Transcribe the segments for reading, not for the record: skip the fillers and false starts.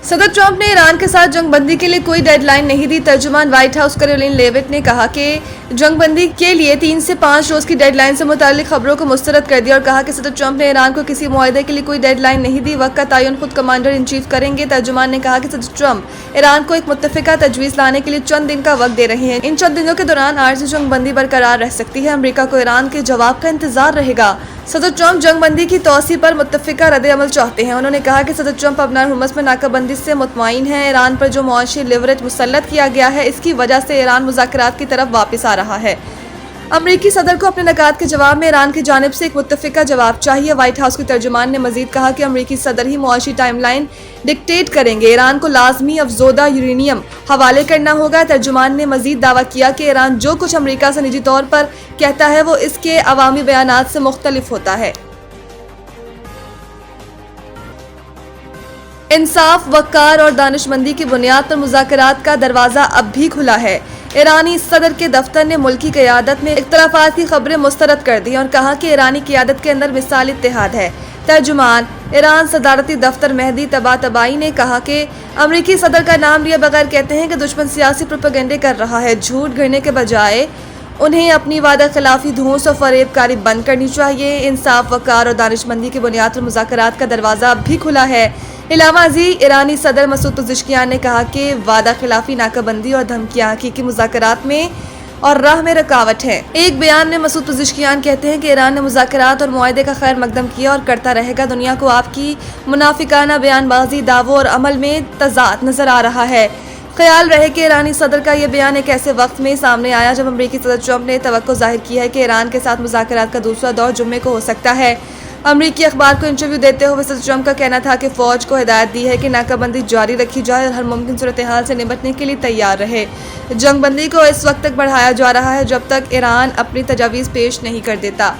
सदर ट्रंप ने ईरान के साथ जंगबंदी के लिए कोई डेडलाइन नहीं दी। तर्जुमान व्हाइट हाउस कैरोलिन लेविट ने कहा कि जंगबंदी के लिए 3 से 5 रोज की डेडलाइन से मुताल्लिक खबरों को मुस्तरद कर दिया और कहा कि सदर ट्रंप ने ईरान को किसी मुआहदे के लिए कोई डेडलाइन नहीं दी। वक्त का तयन खुद कमांडर इन चीफ करेंगे। तर्जुमान ने कहा कि सदर ट्रंप ईरान को एक मुत्तफिका तजवीज़ लाने के लिए चंद दिन का वक्त दे रहे हैं। इन चंद दिनों के दौरान आर्जी जंगबंदी बरकरार रह सकती है। अमरीका को ईरान के जवाब का इंतजार रहेगा। सदर ट्रंप जंगबंदी की तौसी पर मुत्तफिका रद्द-ए-अमल चाहते हैं। उन्होंने कहा कि सदर ट्रंप अपना हुर्मस में नाकाबंदी से मुतमईन है। ईरान पर जो मुआशी लिवरेज मुसल्लत किया गया है, इसकी वजह से ईरान मुज़ाकरात की तरफ वापस आ रहा है। अमरीकी सदर को अपने नकात के जवाब में ईरान की जानिब से एक मुत्तफिका जवाब चाहिए। व्हाइट हाउस के तर्जुमान ने मजीद कहा कि अमरीकी सदर ही मुआशी टाइमलाइन डिक्टेट करेंगे। ईरान को लाजमी अफजोदा यूरेनियम हवाले करना होगा। तर्जुमान ने मजीद दावा किया कि ईरान जो कुछ अमरीका से निजी तौर पर कहता है वो इसके अवामी बयानात से मुख्तलिफ होता है। इंसाफ, वक़ार और दानिशमंदी की बुनियाद पर मुज़ाकरात का दरवाज़ा अब भी खुला है। ईरानी सदर के दफ्तर ने मुल्की क़यादत में इख्तलाफात की खबरें मुस्तरद कर दी और कहा कि ईरानी क़यादत के अंदर मिसाल इत्तेहाद है। तर्जुमान ईरान सदारती दफ्तर मेहदी तबातबाई ने कहा कि अमरीकी सदर का नाम लिए बगैर कहते हैं कि दुश्मन सियासी प्रोपेगेंडे कर रहा है। झूठ गढ़ने के बजाय उन्हें अपनी वादा खिलाफी धूस और फरेबकारी बंद करनी चाहिए। इंसाफ, वक़ार और दानिशमंदी की बुनियाद पर मुज़ाकरात का दरवाज़ा अब भी खुला है। इलावा अज़ीज़ ईरानी सदर मसूद पज़ेश्कियान ने कहा कि वादा खिलाफी, नाकाबंदी और धमकियां हकीकी मुज़ाकरात में और राह में रुकावट है। एक बयान में मसूद पज़ेश्कियान कहते हैं कि ईरान ने मुज़ाकरात और मुआहदे का खैर मकदम किया और करता रहेगा। दुनिया को आपकी मुनाफिकाना बयानबाजी, दावों और अमल में तज़ाद नजर आ रहा है। ख्याल रहे कि ईरानी सदर का यह बयान एक ऐसे वक्त में सामने आया जब अमरीकी सदर ट्रंप ने तवक्को जाहिर की है कि ईरान के साथ मुज़ाकरात का दूसरा दौर जुम्मे को हो सकता है। अमरीकी अखबार को इंटरव्यू देते हुए सदर ट्रंप का कहना था कि फौज को हिदायत दी है कि नाकाबंदी जारी रखी जाए और हर मुमकिन सूरत हाल से निपटने के लिए तैयार रहे। जंगबंदी को इस वक्त तक बढ़ाया जा रहा है जब तक ईरान अपनी तजावीज़ पेश नहीं कर देता।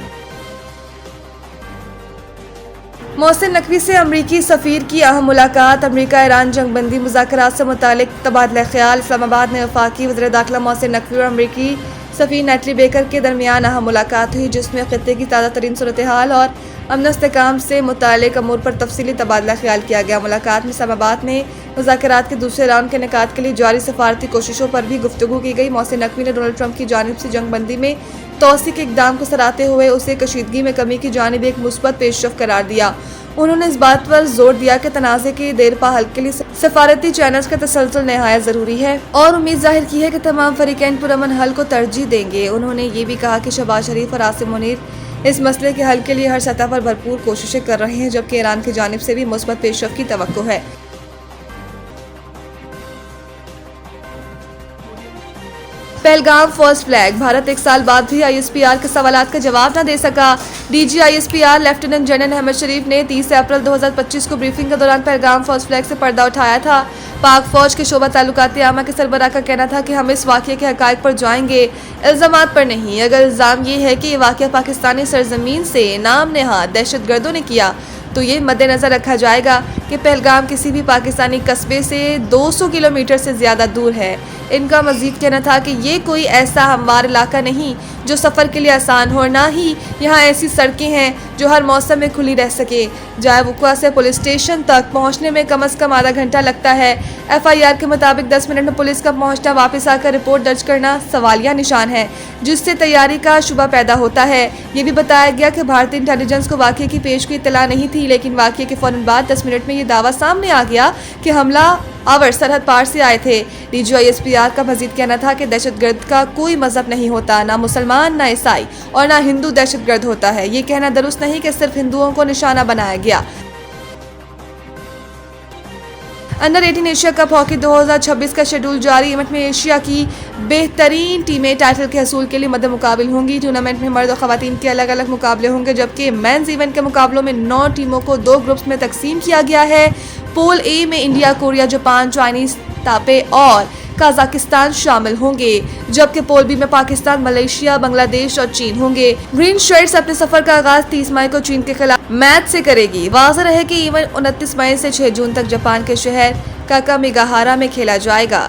मोहसिन नकवी से अमरीकी सफ़ीर की अहम मुलाकात। अमरीका ईरान जंगबंदी मुज़ाकरात से मुतालिक तबादला ख्याल। इस्लामाबाद में वफाकी वज़ीर दाखिला मोहसिन नकवी और अमरीकी सफ़ीर नेटली बेकर के दरमियान अहम मुलाकात हुई, जिसमें ख़ित्ते की ताज़ा तरीन सूरत हाल और अमन इस्तेहकाम से मुतालिक अमूर पर तफसीली तबादला ख्याल किया गया। मुलाकात में इस्लामाबाद में मुज़ाकरात के दूसरे राउंड के इनेकाद के लिए जारी सफारती कोशिशों पर भी गुफ्तगू की गई। मोहसिन नकवी ने डोनाल्ड ट्रंप की जानिब से जंगबंदी में तौसी के इक़दाम को सराहते हुए उसे कशीदगी में कमी की जानिब एक मुस्बत पेशरफ करार दिया। उन्होंने इस बात पर जोर दिया कि तनाज़े के देरपा हल के लिए सफारती चैनल्स का तसलसल नहायत ज़रूरी है और उम्मीद जाहिर की है कि तमाम फरीकैन पुरअमन हल को तरजीह देंगे। उन्होंने ये भी कहा कि शहबाज शरीफ और आसिम मुनीर इस मसले के हल के लिए हर सतह पर भरपूर कोशिशें कर रहे हैं, जबकि ईरान की जानिब से भी मुस्बत पेशरफ की तवक्को है। Pahalgam first flag. भारत एक साल बाद भी ISPR के सवालात का जवाब न दे सका। DG ISPR lieutenant general Ahmed Sharif ने 30 अप्रैल 2025 को ब्रीफिंग के दौरान पहलगाम फर्स्ट फ्लैग से पर्दा उठाया था। पाक फौज के शोबा ताल्लुकात आमा के सरबराह का कहना था कि हम इस वाक़े के हक़ाइक़ पर जाएंगे, इल्ज़ामात पर नहीं। अगर इल्ज़ाम ये है कि ये वाक़या पाकिस्तानी सरजमीन से नाम नेहाद दहशतगर्दों ने किया तो ये मद्देनज़र रखा जाएगा कि पहलगाम किसी भी पाकिस्तानी कस्बे से 200 किलोमीटर से ज़्यादा दूर है। इनका मज़ीद कहना था कि ये कोई ऐसा हमवार इलाका नहीं जो सफ़र के लिए आसान हो, ना ही यहाँ ऐसी सड़कें हैं जो हर मौसम में खुली रह सके। जाए वुक़ा से पुलिस स्टेशन तक पहुँचने में कम अज़ कम आधा घंटा लगता है। FIR के मुताबिक 10 मिनट में पुलिस का पहुँचना, वापस आकर रिपोर्ट दर्ज करना सवालिया निशान है, जिससे तैयारी का शुबा पैदा होता है। ये भी बताया गया कि भारतीय इंटेलिजेंस को वाक़े की पेशगी इत्तला नहीं थी, लेकिन वाक़े के फ़ौरन बाद 10 मिनट में ये दावा सामने आ गया कि हमला आवर सरहद पार से आए थे। DG ISPR का मजीद कहना था कि दहशतगर्द का कोई मजहब नहीं होता, ना मुसलमान, ना ईसाई और ना हिंदू दहशतगर्द होता है। ये कहना दुरुस्त नहीं कि सिर्फ हिंदुओं को निशाना बनाया गया। अंडर 18 एशिया कप हॉकी 2026 का शेड्यूल जारी। इवेंट में एशिया की बेहतरीन टीमें टाइटल के हसूल के लिए मद्दे मुकाबिल होंगी। टूर्नामेंट में मर्द और खवातीन के अलग अलग मुकाबले होंगे, जबकि मेंस इवेंट के मुकाबलों में 9 टीमों को 2 ग्रुप्स में तकसीम किया गया है। पूल ए में इंडिया, कोरिया, जापान, चाइनीज तापे और कजाकिस्तान शामिल होंगे, जबकि पूल बी में पाकिस्तान, मलेशिया, बांग्लादेश और चीन होंगे। ग्रीन शर्ट्स अपने सफर का आगाज 30 मई को चीन के खिलाफ मैच से करेगी। वाज़ेह रहे कि इवेंट 29 मई से 6 जून तक जापान के शहर काकामिगाहारा में खेला जाएगा।